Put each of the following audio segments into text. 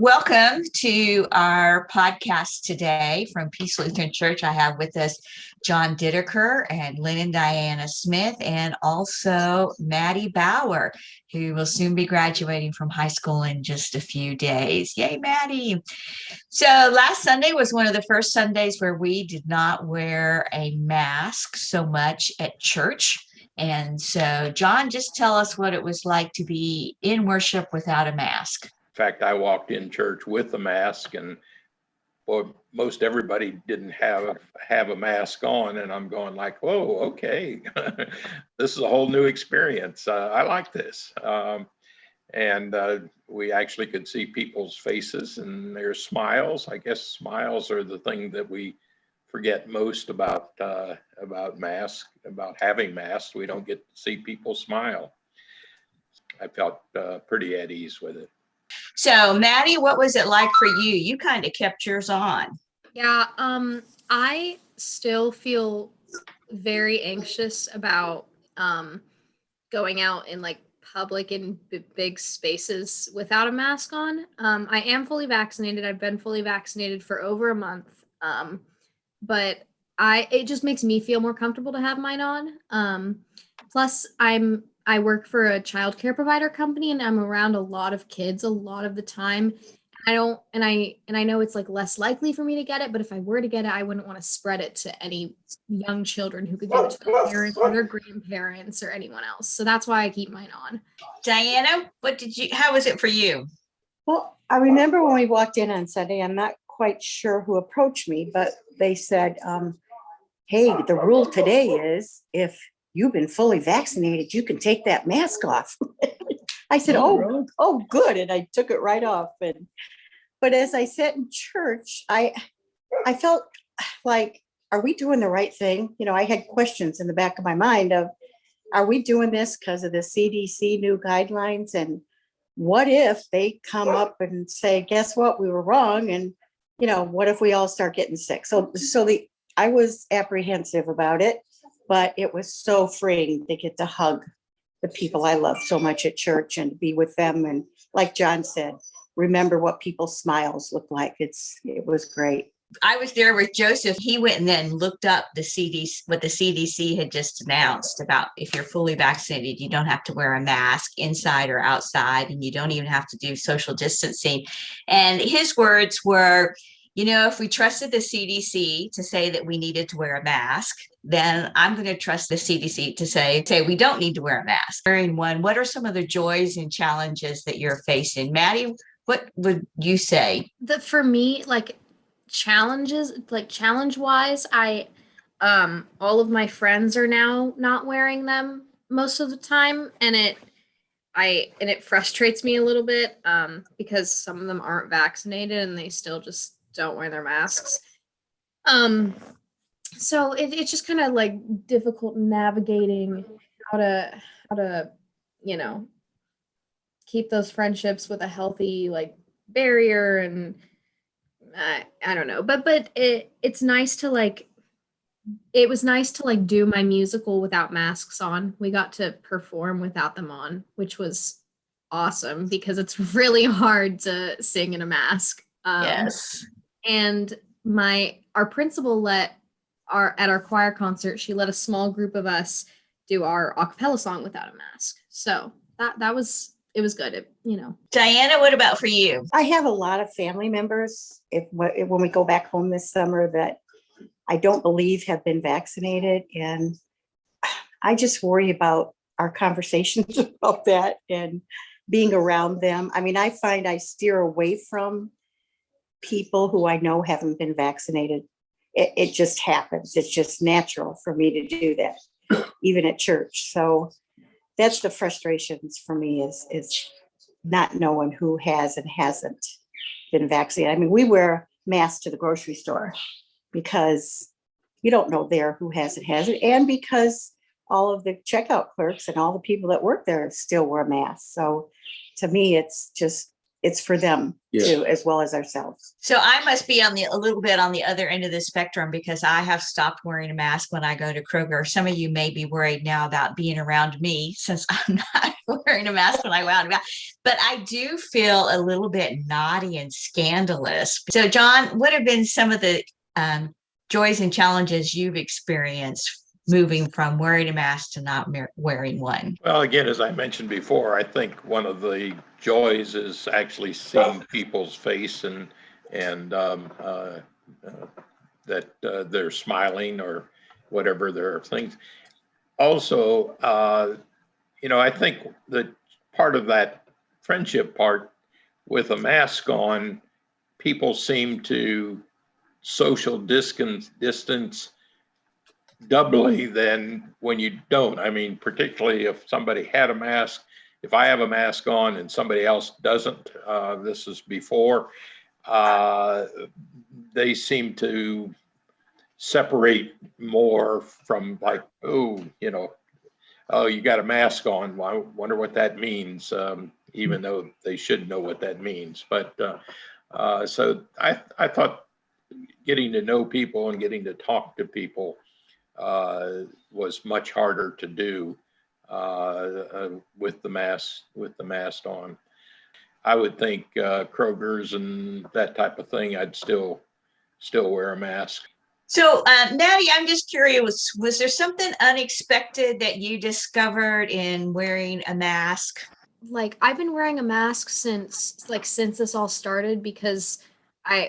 Welcome to our podcast today from Peace Lutheran Church. I have with us John Dittaker and Lynn and Diana Smith, and also Maddie Bauer, who will soon be graduating from high school in just a few days. Yay, Maddie. So last Sunday was one of the first Sundays where we did not wear a mask so much at church. And so, John, just tell us what it was like to be in worship without a mask. In fact, I walked in church with a mask, and most everybody didn't have a mask on, and I'm going like, whoa, okay, this is a whole new experience. I like this. And we actually could see people's faces and their smiles. I guess smiles are the thing that we forget most about having masks. We don't get to see people smile. I felt pretty at ease with it. So, Maddie, what was it like for you? You kind of kept yours on. Yeah, I still feel very anxious about going out in like public and big spaces without a mask on. I am fully vaccinated. I've been fully vaccinated for over a month. But it just makes me feel more comfortable to have mine on. Plus I work for a childcare provider company, and I'm around a lot of kids a lot of the time. I know it's like less likely for me to get it, but if I were to get it, I wouldn't want to spread it to any young children who could give it to their parents or their grandparents or anyone else. So that's why I keep mine on. Diana, how was it for you? Well, I remember when we walked in on Sunday, I'm not quite sure who approached me, but they said, hey, the rule today is if you've been fully vaccinated, you can take that mask off. I said, oh, good. And I took it right off. But as I sat in church, I felt like, are we doing the right thing? You know, I had questions in the back of my mind of, are we doing this because of the CDC new guidelines? And what if they come up and say, guess what, we were wrong? And, you know, what if we all start getting sick? I was apprehensive about it, but it was so freeing to get to hug the people I love so much at church and be with them. And like John said, remember what people's smiles look like. It was great. I was there with Joseph. He went and then looked up what the CDC had just announced about if you're fully vaccinated, you don't have to wear a mask inside or outside, and you don't even have to do social distancing. And his words were, you know, if we trusted the CDC to say that we needed to wear a mask, then I'm going to trust the CDC to say we don't need to wear a mask. Wearing one, what are some of the joys and challenges that you're facing? Maddie, what would you say? For me, challenge wise, all of my friends are now not wearing them most of the time, and it frustrates me a little bit because some of them aren't vaccinated and they still just don't wear their masks. So it's just kind of like difficult navigating how to keep those friendships with a healthy barrier, and I don't know, but it's nice to it was nice to do my musical without masks on. We got to perform without them on, which was awesome because it's really hard to sing in a mask. Yes. And our principal at our choir concert, she let a small group of us do our a cappella song without a mask. So it was good, Diana, what about for you? I have a lot of family members when we go back home this summer that I don't believe have been vaccinated. And I just worry about our conversations about that and being around them. I mean, I find I steer away from people who I know haven't been vaccinated. It just happens. It's just natural for me to do that, even at church. So that's the frustrations for me is not knowing who has and hasn't been vaccinated. I mean, we wear masks to the grocery store because you don't know there who has and hasn't, and because all of the checkout clerks and all the people that work there still wear masks. So to me, it's just it's for them Yes. too, as well as ourselves. So I must be on a little bit on the other end of the spectrum because I have stopped wearing a mask when I go to Kroger. Some of you may be worried now about being around me since I'm not wearing a mask when I go out and about. But I do feel a little bit naughty and scandalous. So John, what have been some of the joys and challenges you've experienced moving from wearing a mask to not wearing one? Well, again, as I mentioned before, I think one of the joys is actually seeing people's face and that they're smiling or whatever their things. Also, I think that part of that friendship part with a mask on, people seem to social distance doubly than when you don't. I mean, particularly if somebody had a mask, if I have a mask on and somebody else doesn't, this is before, they seem to separate more from like, oh, you got a mask on. Well, I wonder what that means, even though they should know what that means. But so I thought getting to know people and getting to talk to people was much harder to do with the mask on. I would think Kroger's and that type of thing, I'd still wear a mask. So, Maddie, I'm just curious, was there something unexpected that you discovered in wearing a mask? Like, I've been wearing a mask since this all started because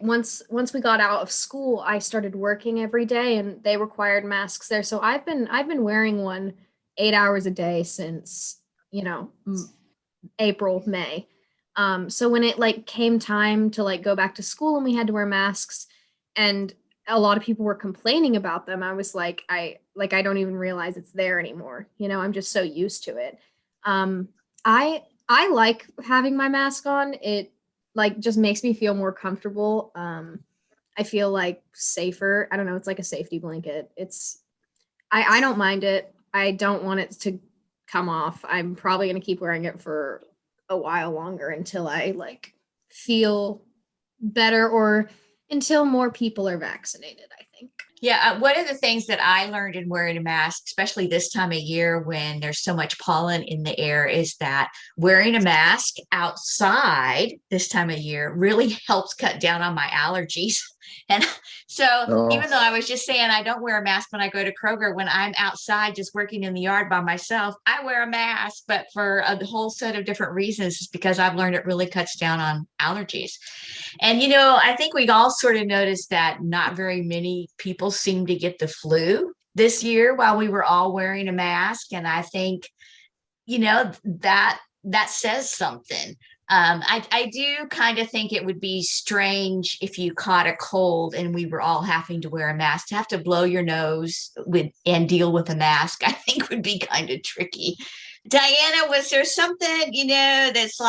once we got out of school, I started working every day and they required masks there. So I've been wearing one 8 hours a day since, April, May. So when it came time to go back to school and we had to wear masks and a lot of people were complaining about them, I was like, I don't even realize it's there anymore. I'm just so used to it. I like having my mask on. It just makes me feel more comfortable. I feel safer. I don't know. It's like a safety blanket. I don't mind it. I don't want it to come off. I'm probably going to keep wearing it for a while longer until I feel better or until more people are vaccinated, I think. Yeah, one of the things that I learned in wearing a mask, especially this time of year when there's so much pollen in the air, is that wearing a mask outside this time of year really helps cut down on my allergies. And so even though I was just saying I don't wear a mask when I go to Kroger, when I'm outside just working in the yard by myself, I wear a mask, but for a whole set of different reasons. It's because I've learned it really cuts down on allergies. And, I think we all sort of noticed that not very many people seem to get the flu this year while we were all wearing a mask. And I think, that says something. I do kind of think it would be strange if you caught a cold and we were all having to wear a mask. To have to blow your nose and deal with a mask, I think would be kind of tricky. Diana, was there something, that's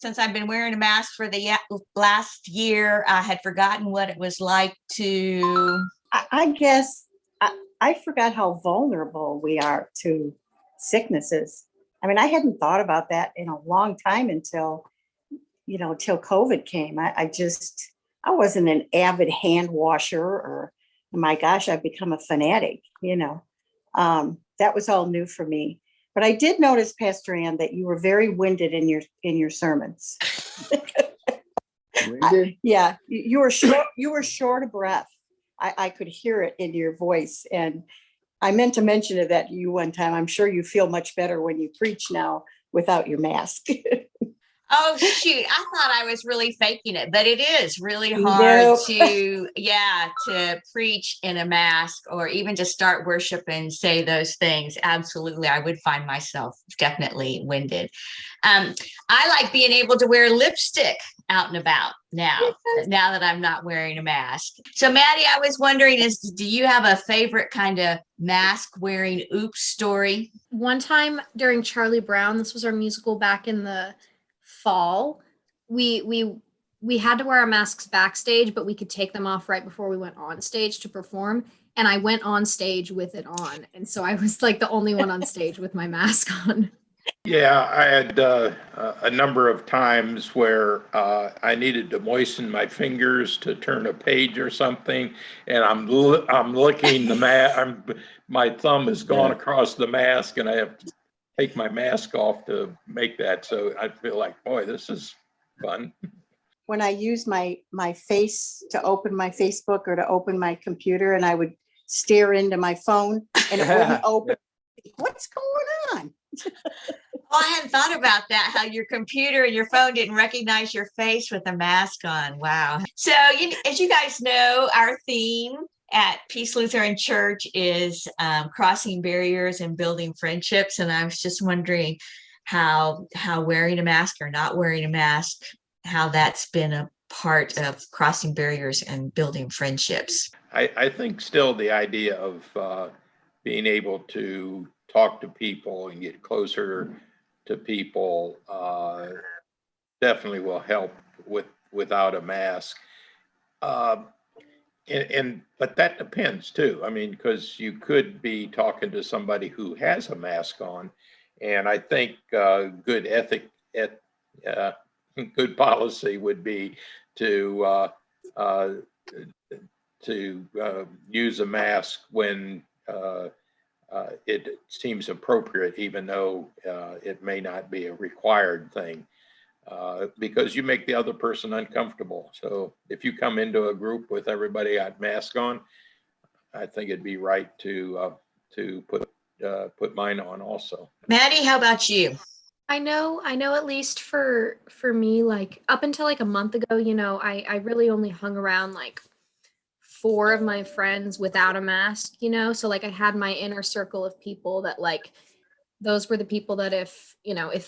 since I've been wearing a mask for the last year, I had forgotten what it was like to... I guess I forgot how vulnerable we are to sicknesses. I mean, I hadn't thought about that in a long time until COVID came. I wasn't an avid hand washer or, my gosh, I've become a fanatic, that was all new for me. But I did notice, Pastor Ann, that you were very winded in your sermons. Winded? Yeah, you were short of breath. I could hear it in your voice. And I meant to mention it that to you one time. I'm sure you feel much better when you preach now without your mask. Oh, shoot. I thought I was really faking it, but it is really hard to preach in a mask or even to start worship and say those things. Absolutely. I would find myself definitely winded. I like being able to wear lipstick out and about now that I'm not wearing a mask. So Maddie, I was wondering, do you have a favorite kind of mask wearing oops story? One time during Charlie Brown, this was our musical back in the fall, we had to wear our masks backstage, but we could take them off right before we went on stage to perform. And I went on stage with it on. And so I was the only one on stage with my mask on. Yeah, I had a number of times where I needed to moisten my fingers to turn a page or something, and I'm licking the my thumb has gone Yeah. across the mask, and I have to take my mask off to make that. So I feel like, boy, this is fun. When I use my face to open my Facebook or to open my computer, and I would stare into my phone and it wouldn't open. What's going on? Oh, I hadn't thought about that, how your computer and your phone didn't recognize your face with a mask on. Wow. So, as you guys know, our theme at Peace Lutheran Church is crossing barriers and building friendships. And I was just wondering how wearing a mask or not wearing a mask, how that's been a part of crossing barriers and building friendships. I think still the idea of being able to talk to people and get closer to people definitely will help without a mask. But that depends too. I mean, because you could be talking to somebody who has a mask on, and I think good good policy would be to use a mask when it seems appropriate, even though it may not be a required thing, because you make the other person uncomfortable. So if you come into a group with everybody got mask on, I think it'd be right to put mine on also. Maddie, how about you? I know at least for me, like up until like a month ago, I really only hung around like 4 of my friends without a mask, so like I had my inner circle of people that like those were the people that if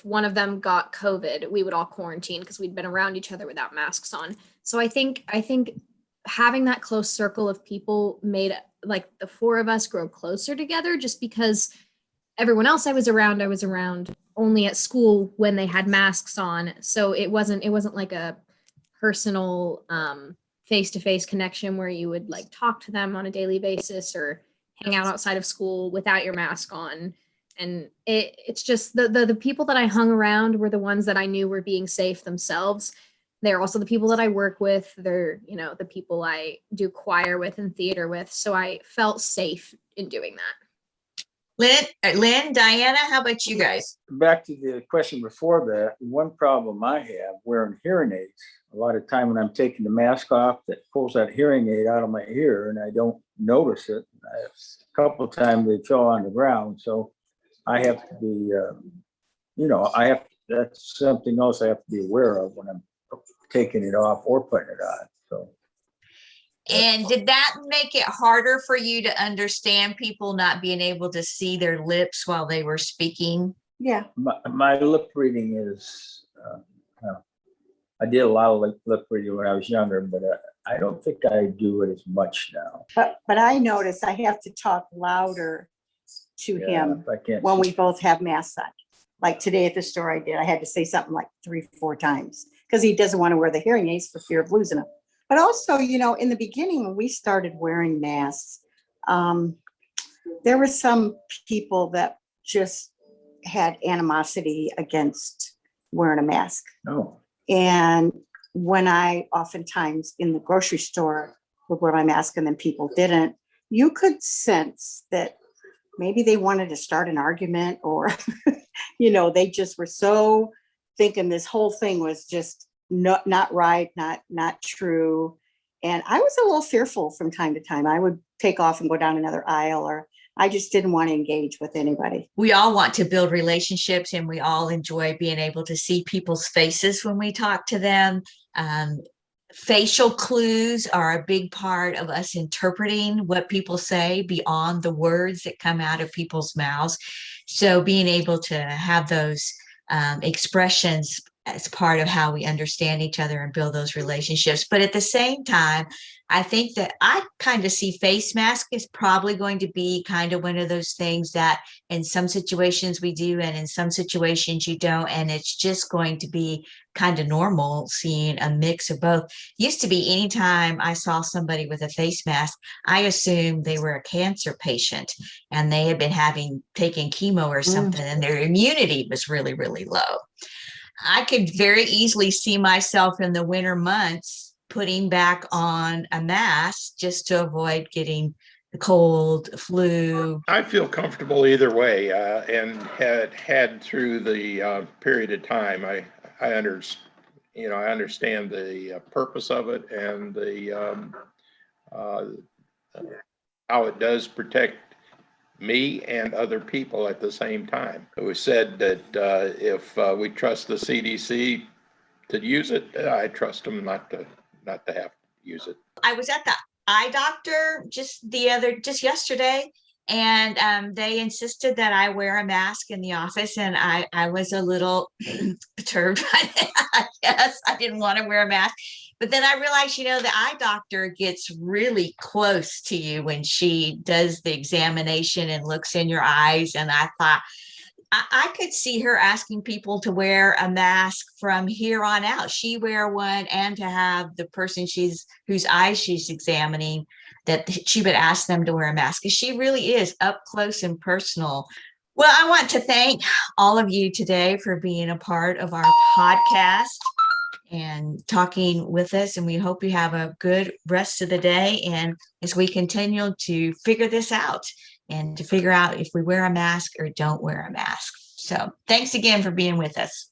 one of them got COVID, we would all quarantine because we'd been around each other without masks on. So I think having that close circle of people made like the 4 of us grow closer together, just because everyone else I was around only at school when they had masks on. So it wasn't like a personal face-to-face connection where you would like talk to them on a daily basis or hang out outside of school without your mask on. And it's just the people that I hung around were the ones that I knew were being safe themselves. They're also the people that I work with. They're, the people I do choir with and theater with. So I felt safe in doing that. Lynn, Diana, how about you guys? Back to the question before that, one problem I have wearing hearing aids, a lot of time when I'm taking the mask off, that pulls that hearing aid out of my ear and I don't notice it. A couple of times they fell on the ground. So I have to be, that's something else I have to be aware of when I'm taking it off or putting it on. So. And did that make it harder for you to understand people not being able to see their lips while they were speaking? Yeah. My lip reading is, I did a lot of lip reading when I was younger, but I don't think I do it as much now. But I notice I have to talk louder to him when we both have masks on. Like today at the store I had to say something like 3-4 times because he doesn't want to wear the hearing aids for fear of losing them. But also, in the beginning when we started wearing masks, there were some people that just had animosity against wearing a mask. Oh. And when I oftentimes in the grocery store would wear my mask and then people didn't, you could sense that maybe they wanted to start an argument or, they just were so thinking this whole thing was just not right, not true. And I was a little fearful from time to time. I would take off and go down another aisle, or I just didn't want to engage with anybody. We all want to build relationships and we all enjoy being able to see people's faces when we talk to them. Facial clues are a big part of us interpreting what people say beyond the words that come out of people's mouths. So being able to have those expressions as part of how we understand each other and build those relationships. But at the same time, I think that I kind of see face mask is probably going to be kind of one of those things that in some situations we do and in some situations you don't. And it's just going to be kind of normal seeing a mix of both. Used to be anytime I saw somebody with a face mask, I assumed they were a cancer patient and they had been taken chemo or something and their immunity was really, really low. I could very easily see myself in the winter months putting back on a mask just to avoid getting the cold, flu. I feel comfortable either way, and had through the period of time. I understand the purpose of it and the how it does protect me and other people at the same time. It was said that if we trust the CDC to use it, I trust them not to have to use it. I was at the eye doctor just yesterday, and they insisted that I wear a mask in the office, and I was a little perturbed by that. Yes, I didn't want to wear a mask. But then I realized, the eye doctor gets really close to you when she does the examination and looks in your eyes. And I thought, I could see her asking people to wear a mask from here on out. She wear one, and to have the person whose eyes she's examining, that she would ask them to wear a mask, because she really is up close and personal. Well, I want to thank all of you today for being a part of our podcast and talking with us. And we hope you have a good rest of the day. And as we continue to figure this out and to figure out if we wear a mask or don't wear a mask. So thanks again for being with us.